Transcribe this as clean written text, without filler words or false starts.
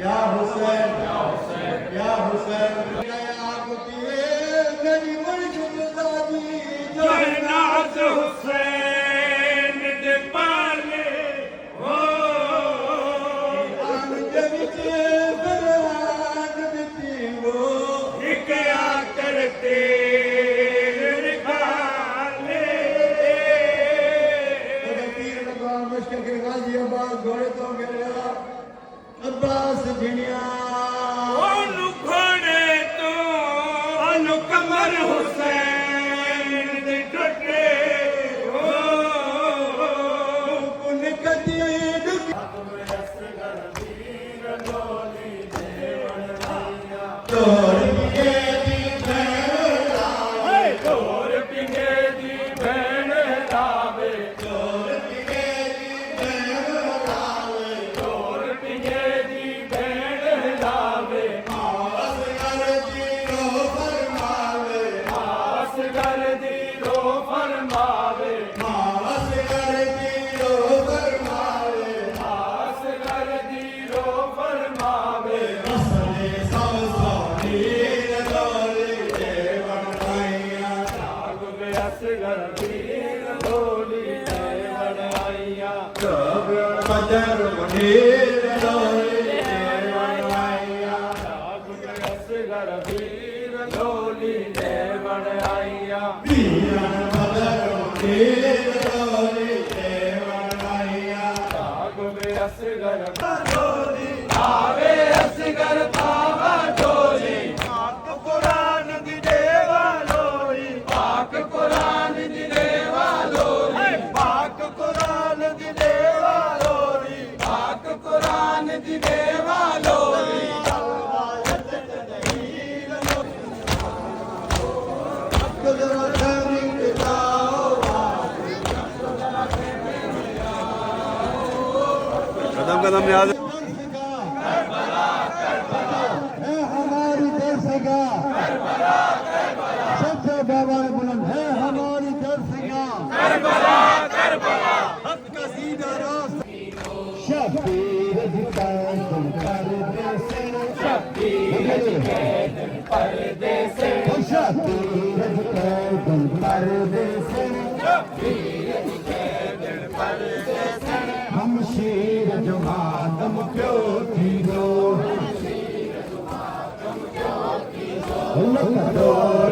या हुसैन या हुसैन मेरी मुर्शिदादी जन्नत हुसैन दे पाले हो आंगन विच बरवान बिती वो क्या करते निखाले पीर लगा मुश्किल के गाजी अब्बास घोड़े तो गिरा अब्बास झिनिया ओनु घोड़े तो ओनु कमर हुसैन दे टुटे हो कुन कदी तोर के दी तोर पिंगे दी भैन लावे तोर के दी तोर पिंगे दी भैन लावे असगर दी रो फरमावे असगर दी रो फरमावे असगर दी रो फरमावे असगर दी रो फरमावे असले सब सोनी रजोली देवन आईया जाग वे असगर वीर लोली देवन आईया सब मजर मुनीर रजोली देवन आईया जाग वे असगर वीर लोली देवन आईया वीरन मजर मुनीर रजोली देवन आईया जाग वे असगर आवे असगर पावा डोली पाक कुरान दी देवा लोई पाक कुरान दी देवा लोई पाक कुरान दी देवा लोई पाक कुरान दी देवा लोई कदम कदम याद है हमारी दरसगा सबसे बाबा बुलंद है हमारी दरसगा हक का सीधा रास्ता शबीर जिताए तुम कर दे से शबीर जिताए तुम कर दे से हम शीर जो मातम क्यों थी दो दौर